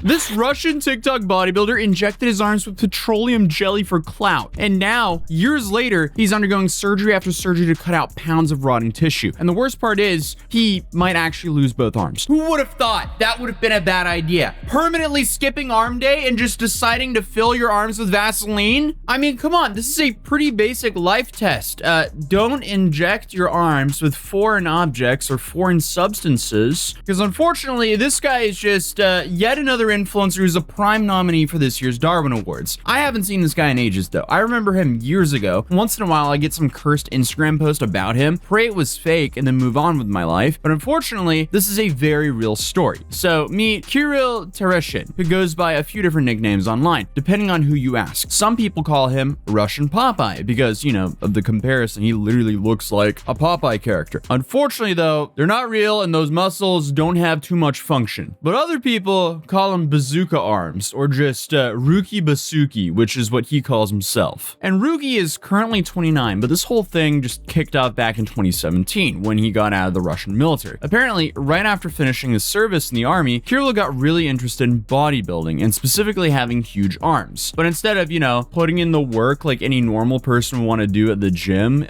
This Russian TikTok bodybuilder injected his arms with petroleum jelly for clout. And now, years later, he's undergoing surgery after surgery to cut out pounds of rotting tissue. And the worst part is, he might actually lose both arms. Who would have thought that would have been a bad idea? Permanently skipping arm day and just deciding to fill your arms with Vaseline? I mean, come on, this is a pretty basic life test. Don't inject your arms with foreign objects or foreign substances, because unfortunately, this guy is just yet another influencer who's a prime nominee for this year's Darwin Awards. I haven't seen this guy in ages though. I remember him years ago. Once in a while, I get some cursed Instagram post about him, pray it was fake, and then move on with my life. But unfortunately, this is a very real story. So meet Kirill Tereshin, who goes by a few different nicknames online, depending on who you ask. Some people call him Russian Popeye because, you know, of the comparison, he literally looks like a Popeye character. Unfortunately though, they're not real and those muscles don't have too much function. But other people call him bazooka arms or just Ruki Basuki, which is what he calls himself. And Ruki is currently 29, but this whole thing just kicked off back in 2017 when he got out of the Russian military. Apparently, right after finishing his service in the army, Kirill got really interested in bodybuilding and specifically having huge arms. But instead of, you know, putting in the work like any normal person would want to do at the gym,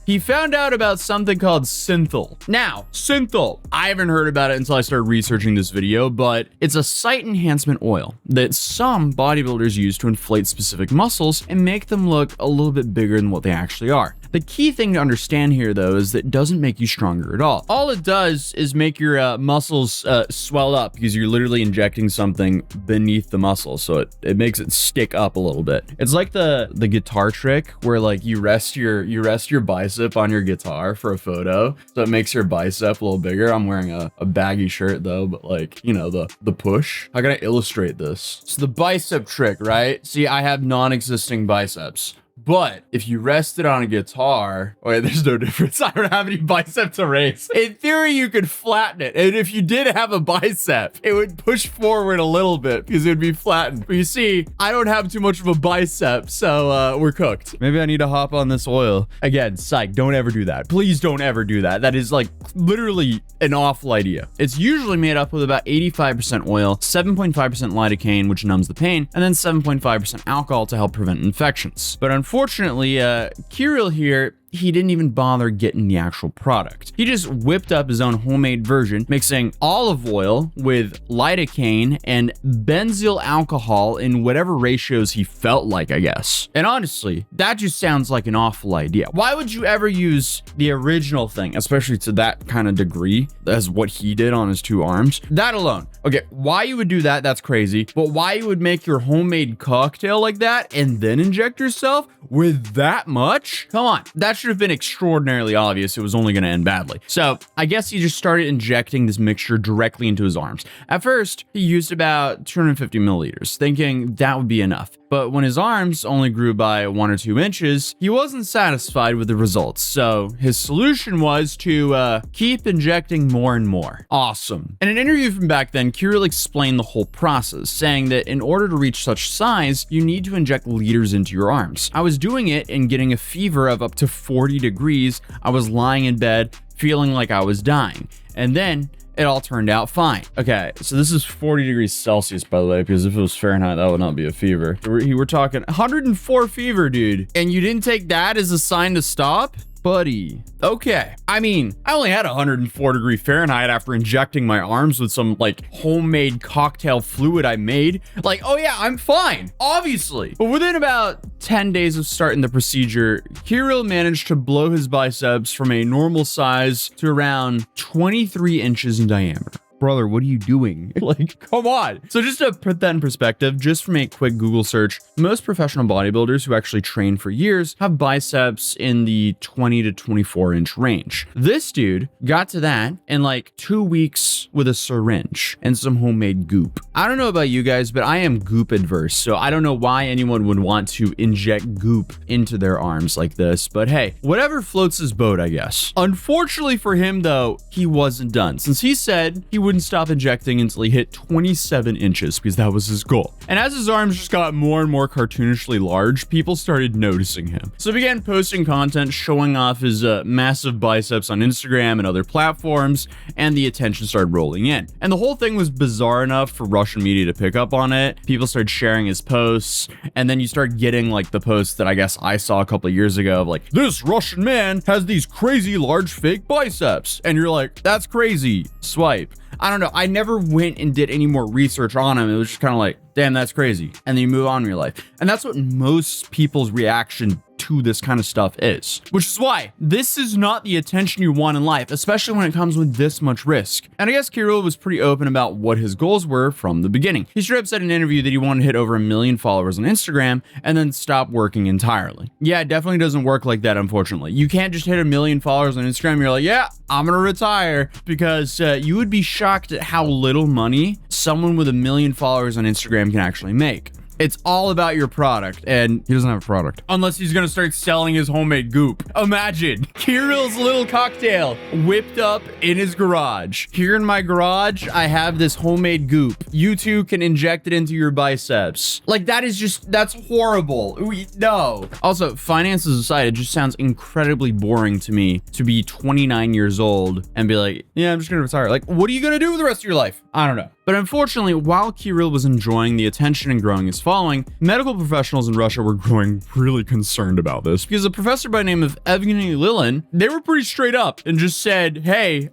he found out about something called synthol. Now, synthol, I haven't heard about it until I started researching this video, but it's a site enhancement oil that some bodybuilders use to inflate specific muscles and make them look a little bit bigger than what they actually are. The key thing to understand here, though, is that it doesn't make you stronger at all. All it does is make your muscles swell up because you're literally injecting something beneath the muscle, so it makes it stick up a little bit. It's like the guitar trick where like you rest your bicep on your guitar for a photo, so it makes your bicep a little bigger. I'm wearing a baggy shirt though, but like, you know, the push. How can I illustrate this? It's the bicep trick, right? See, I have non-existing biceps. But if you rest it on a guitar, wait, there's no difference. I don't have any bicep to raise. In theory, you could flatten it. And if you did have a bicep, it would push forward a little bit because it would be flattened. But you see, I don't have too much of a bicep, so we're cooked. Maybe I need to hop on this oil. Again, psych, don't ever do that. Please don't ever do that. That is like literally an awful idea. It's usually made up with about 85% oil, 7.5% lidocaine, which numbs the pain, and then 7.5% alcohol to help prevent infections. But unfortunately, Kirill here, he didn't even bother getting the actual product. He just whipped up his own homemade version, mixing olive oil with lidocaine and benzyl alcohol in whatever ratios he felt like, I guess. And honestly, that just sounds like an awful idea. Why would you ever use the original thing, especially to that kind of degree as what he did on his two arms? That alone. Okay, why you would do that, that's crazy. But why you would make your homemade cocktail like that and then inject yourself with that much? Come on, that should have been extraordinarily obvious. It was only going to end badly. So I guess he just started injecting this mixture directly into his arms. At first, he used about 250 milliliters, thinking that would be enough. But when his arms only grew by 1 or 2 inches, he wasn't satisfied with the results. So his solution was to keep injecting more and more. Awesome. In an interview from back then, Kirill explained the whole process, saying that in order to reach such size, you need to inject liters into your arms. I was doing it and getting a fever of up to 40 degrees. I was lying in bed, feeling like I was dying. And then it all turned out fine. Okay, so this is 40 degrees Celsius, by the way, because if it was Fahrenheit, that would not be a fever. We're talking 104 fever, dude. And you didn't take that as a sign to stop? Buddy. Okay. I mean, I only had 104 degree Fahrenheit after injecting my arms with some like homemade cocktail fluid I made. Like, oh yeah, I'm fine, obviously. But within about 10 days of starting the procedure, Kirill managed to blow his biceps from a normal size to around 23 inches in diameter. Brother, what are you doing? Like, come on. So just to put that in perspective, just from a quick Google search, most professional bodybuilders who actually train for years have biceps in the 20 to 24 inch range. This dude got to that in like 2 weeks with a syringe and some homemade goop. I don't know about you guys, but I am goop adverse. So I don't know why anyone would want to inject goop into their arms like this, but hey, whatever floats his boat, I guess. Unfortunately for him though, he wasn't done, since he said he wouldn't stop injecting until he hit 27 inches because that was his goal. And as his arms just got more and more cartoonishly large, people started noticing him. So he began posting content showing off his massive biceps on Instagram and other platforms, and the attention started rolling in. And the whole thing was bizarre enough for Russian media to pick up on it. People started sharing his posts, and then you start getting like the posts that I guess I saw a couple of years ago of like, this Russian man has these crazy large fake biceps. And you're like, that's crazy. Swipe. I don't know. I never went and did any more research on him. It was just kind of like, damn, that's crazy. And then you move on in your life. And that's what most people's reaction to this kind of stuff is, which is why this is not the attention you want in life, especially when it comes with this much risk. And I guess Kirill was pretty open about what his goals were from the beginning. He straight up said in an interview that he wanted to hit over 1 million followers on Instagram and then stop working entirely. Yeah, it definitely doesn't work like that, unfortunately. You can't just hit 1 million followers on Instagram and you're like, yeah, I'm gonna retire, because you would be shocked at how little money someone with 1 million followers on Instagram can actually make. It's all about your product, and he doesn't have a product. Unless he's gonna start selling his homemade goop. Imagine Kirill's little cocktail whipped up in his garage. Here in my garage, I have this homemade goop. You too can inject it into your biceps. Like, that is just, that's horrible. No. Also, finances aside, it just sounds incredibly boring to me to be 29 years old and be like, yeah, I'm just gonna retire. Like, what are you gonna do with the rest of your life? I don't know. But unfortunately, while Kirill was enjoying the attention and growing his following, medical professionals in Russia were growing really concerned about this, because a professor by the name of Evgeny Lilin, they were pretty straight up and just said, hey,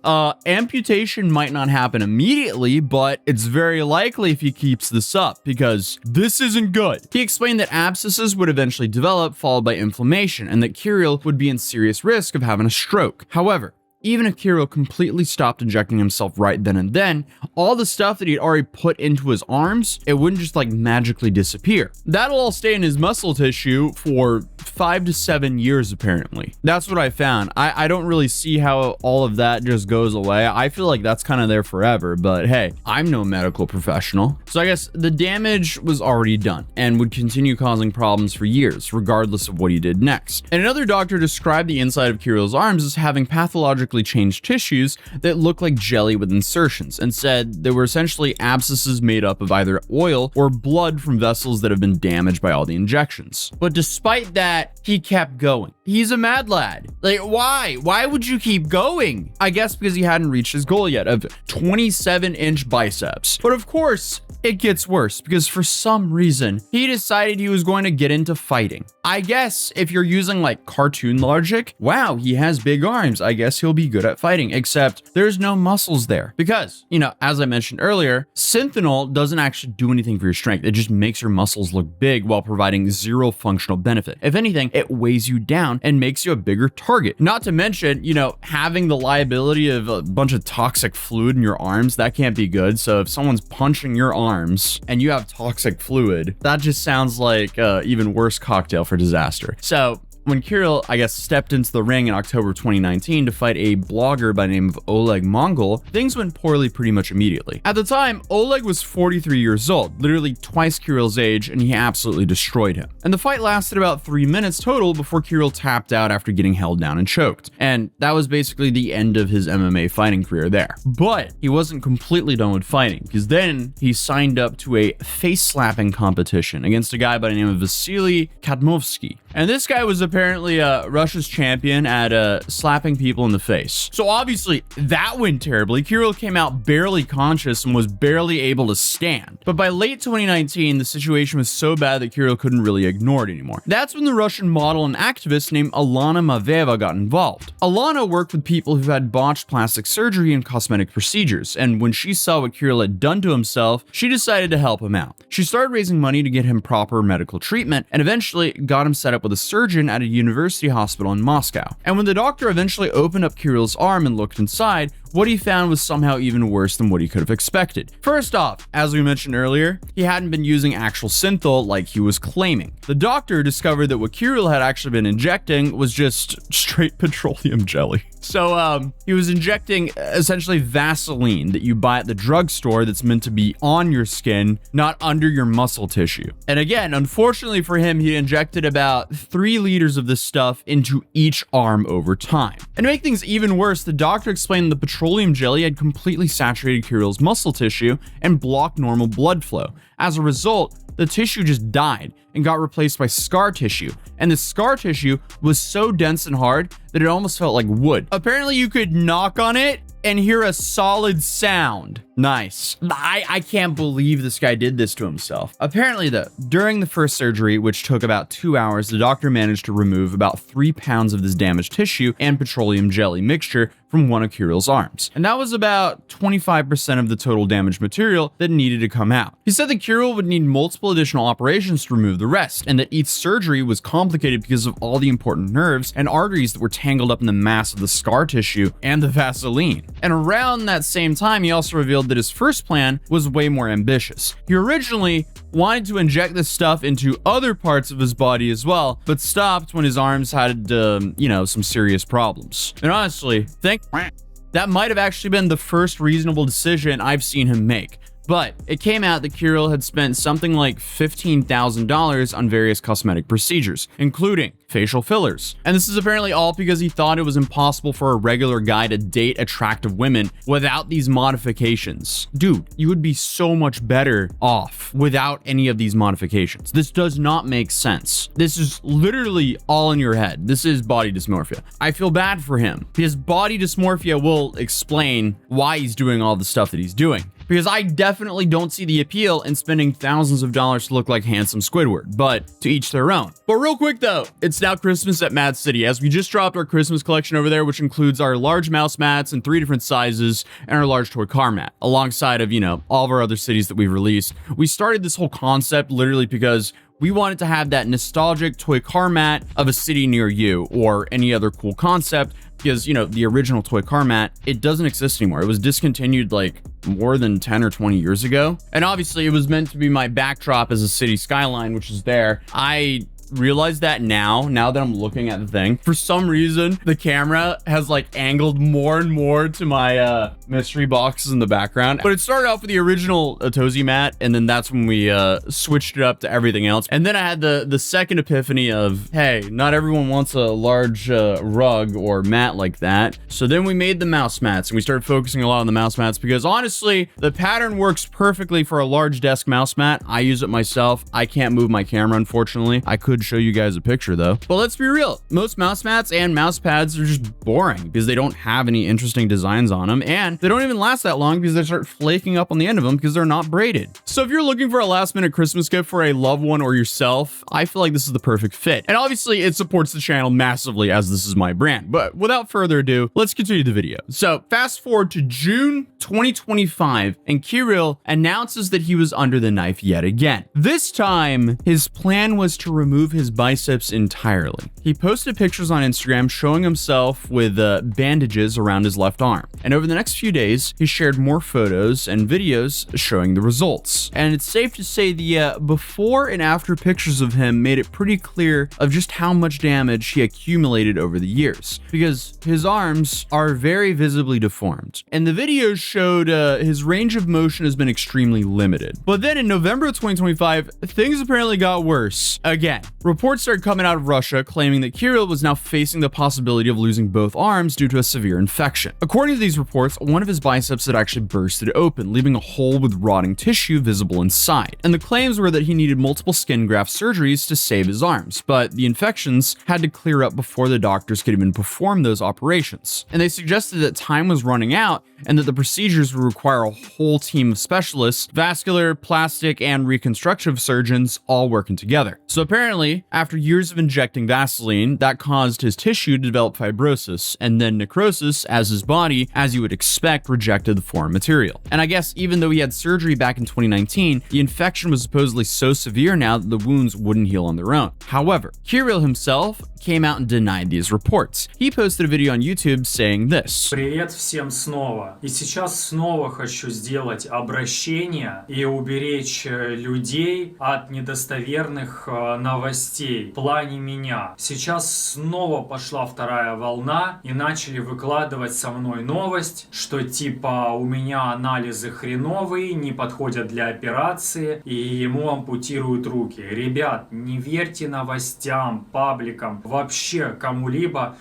amputation might not happen immediately, but it's very likely if he keeps this up, because this isn't good. He explained that abscesses would eventually develop, followed by inflammation, and that Kirill would be in serious risk of having a stroke. However, even if Kirill completely stopped injecting himself right then and then, all the stuff that he'd already put into his arms, it wouldn't just like magically disappear. That'll all stay in his muscle tissue for 5 to 7 years, apparently. That's what I found. I don't really see how all of that just goes away. I feel like that's kind of there forever, but hey, I'm no medical professional. So I guess the damage was already done and would continue causing problems for years, regardless of what he did next. And another doctor described the inside of Kirill's arms as having pathologically changed tissues that look like jelly with insertions, and said they were essentially abscesses made up of either oil or blood from vessels that have been damaged by all the injections. But despite that, he kept going. He's a mad lad. Like, why? Why would you keep going? I guess because he hadn't reached his goal yet of 27-inch biceps. But of course, it gets worse, because for some reason, he decided he was going to get into fighting. I guess if you're using like cartoon logic, wow, he has big arms, I guess he'll be good at fighting, except there's no muscles there. Because, you know, as I mentioned earlier, Synthenyl doesn't actually do anything for your strength. It just makes your muscles look big while providing zero functional benefit. If anything, it weighs you down and makes you a bigger target. Not to mention, you know, having the liability of a bunch of toxic fluid in your arms, that can't be good. So if someone's punching your arms and you have toxic fluid, that just sounds like even worse cocktail for disaster. So when Kirill, I guess, stepped into the ring in October 2019 to fight a blogger by the name of Oleg Mongol, things went poorly pretty much immediately. At the time, Oleg was 43 years old, literally twice Kirill's age, and he absolutely destroyed him. And the fight lasted about 3 minutes total before Kirill tapped out after getting held down and choked. And that was basically the end of his MMA fighting career there. But he wasn't completely done with fighting, because then he signed up to a face-slapping competition against a guy by the name of Vasily Kadmovsky. And this guy was apparently Russia's champion at slapping people in the face. So obviously that went terribly. Kirill came out barely conscious and was barely able to stand. But by late 2019, the situation was so bad that Kirill couldn't really ignore it anymore. That's when the Russian model and activist named Alana Maveva got involved. Alana worked with people who had botched plastic surgery and cosmetic procedures, and when she saw what Kirill had done to himself, she decided to help him out. She started raising money to get him proper medical treatment, and eventually got him set up with a surgeon at a university hospital in Moscow. And when the doctor eventually opened up Kirill's arm and looked inside, what he found was somehow even worse than what he could have expected. First off, as we mentioned earlier, he hadn't been using actual synthol like he was claiming. The doctor discovered that what Kirill had actually been injecting was just straight petroleum jelly. So he was injecting essentially Vaseline that you buy at the drugstore that's meant to be on your skin, not under your muscle tissue. And again, unfortunately for him, he injected about 3 liters of this stuff into each arm over time. And to make things even worse, the doctor explained the petroleum petroleum jelly had completely saturated Kirill's muscle tissue and blocked normal blood flow. As a result, the tissue just died and got replaced by scar tissue. And the scar tissue was so dense and hard that it almost felt like wood. Apparently you could knock on it and hear a solid sound. Nice. I can't believe this guy did this to himself. Apparently though, during the first surgery, which took about 2 hours, the doctor managed to remove about 3 pounds of this damaged tissue and petroleum jelly mixture from one of Kirill's arms. And that was about 25% of the total damaged material that needed to come out. He said that Kirill would need multiple additional operations to remove the rest, and that each surgery was complicated because of all the important nerves and arteries that were tangled up in the mass of the scar tissue and the Vaseline. And around that same time, he also revealed that his first plan was way more ambitious. He originally wanted to inject this stuff into other parts of his body as well, but stopped when his arms had, some serious problems. And honestly, that might have actually been the first reasonable decision I've seen him make. But it came out that Kirill had spent something like $15,000 on various cosmetic procedures, including facial fillers. And this is apparently all because he thought it was impossible for a regular guy to date attractive women without these modifications. Dude, you would be so much better off without any of these modifications. This does not make sense. This is literally all in your head. This is body dysmorphia. I feel bad for him because body dysmorphia will explain why he's doing all the stuff that he's doing. Because I definitely don't see the appeal in spending thousands of dollars to look like handsome Squidward, but to each their own. But real quick though, it's now Christmas at Mad City, as we just dropped our Christmas collection over there, which includes our large mouse mats in 3 different sizes and our large toy car mat, alongside of, all of our other cities that we've released. We started this whole concept literally because we wanted to have that nostalgic toy car mat of a city near you or any other cool concept. Because, the original toy car mat, it doesn't exist anymore. It was discontinued like more than 10 or 20 years ago. And obviously it was meant to be my backdrop as a city skyline, which is there. I realize that now that I'm looking at the thing, for some reason the camera has like angled more and more to my mystery boxes in the background. But it started off with the original Atozy mat, and then that's when we switched it up to everything else. And then I had the second epiphany of, hey, not everyone wants a large rug or mat like that. So then we made the mouse mats, and we started focusing a lot on the mouse mats because honestly the pattern works perfectly for a large desk mouse mat. I use it myself. I can't move my camera, unfortunately. I could show you guys a picture though. But let's be real, most mouse mats and mouse pads are just boring because they don't have any interesting designs on them, and they don't even last that long because they start flaking up on the end of them because they're not braided. So if you're looking for a last minute Christmas gift for a loved one or yourself, I feel like this is the perfect fit. And obviously it supports the channel massively as this is my brand. But without further ado, let's continue the video. So fast forward to June 2025, and Kirill announces that he was under the knife yet again. This time, his plan was to remove his biceps entirely. He posted pictures on Instagram showing himself with bandages around his left arm. And over the next few days, he shared more photos and videos showing the results. And it's safe to say the before and after pictures of him made it pretty clear of just how much damage he accumulated over the years, because his arms are very visibly deformed. And the videos showed his range of motion has been extremely limited. But then in November of 2025, things apparently got worse again. Reports started coming out of Russia claiming that Kirill was now facing the possibility of losing both arms due to a severe infection. According to these reports, one of his biceps had actually bursted open, leaving a hole with rotting tissue visible inside. And the claims were that he needed multiple skin graft surgeries to save his arms, but the infections had to clear up before the doctors could even perform those operations. And they suggested that time was running out and that the procedures would require a whole team of specialists, vascular, plastic, and reconstructive surgeons all working together. So apparently, after years of injecting Vaseline, that caused his tissue to develop fibrosis, and then necrosis as his body, as you would expect, rejected the foreign material. And I guess even though he had surgery back in 2019, the infection was supposedly so severe now that the wounds wouldn't heal on their own. However, Kirill himself came out and denied these reports. He posted a video on YouTube saying this. Привет всем снова. И сейчас снова хочу сделать обращение и уберечь людей от недостоверных новостей в плане меня. Сейчас снова пошла вторая волна и начали выкладывать со мной новость, что типа у меня анализы хреновые, не подходят для операции и ему ампутируют руки. Ребят, не верьте новостям, пабликам, вообще кому-либо,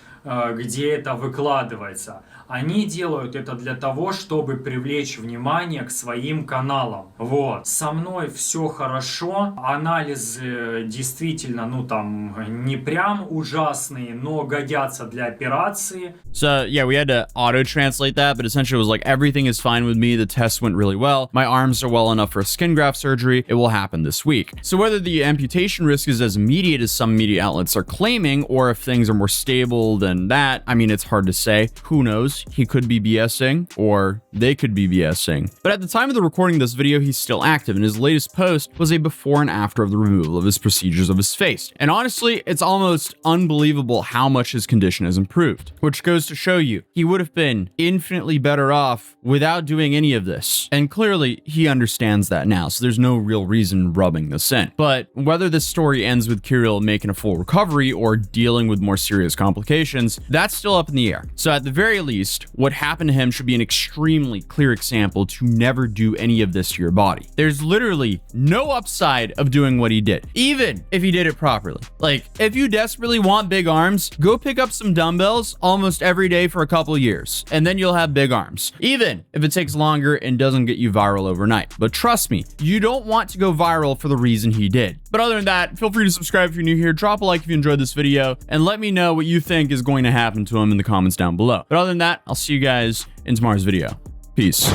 где это выкладывается. они делают это для того, чтобы привлечь внимание к своим каналам. Вот. Со мной все хорошо, анализы действительно, ну там, не прям ужасные, но годятся для операции. So yeah, we had to auto-translate that, but essentially it was like, everything is fine with me, the test went really well, my arms are well enough for a skin graft surgery, it will happen this week. So whether the amputation risk is as immediate as some media outlets are claiming, or if things are more stable than that, I mean, it's hard to say. Who knows? He could be BSing, or they could be BSing. But at the time of the recording of this video, he's still active, and his latest post was a before and after of the removal of his procedures of his face. And honestly, it's almost unbelievable how much his condition has improved, which goes to show you, he would have been infinitely better off without doing any of this. And clearly, he understands that now, so there's no real reason rubbing this in. But whether this story ends with Kirill making a full recovery or dealing with more serious complications, that's still up in the air. So at the very least, what happened to him should be an extremely clear example to never do any of this to your body. There's literally no upside of doing what he did, even if he did it properly. Like, if you desperately want big arms, go pick up some dumbbells almost every day for a couple years, and then you'll have big arms, even if it takes longer and doesn't get you viral overnight. But trust me, you don't want to go viral for the reason he did. But other than that, feel free to subscribe if you're new here, drop a like if you enjoyed this video, and let me know what you think is going to happen to him in the comments down below. But other than that, I'll see you guys in tomorrow's video. Peace.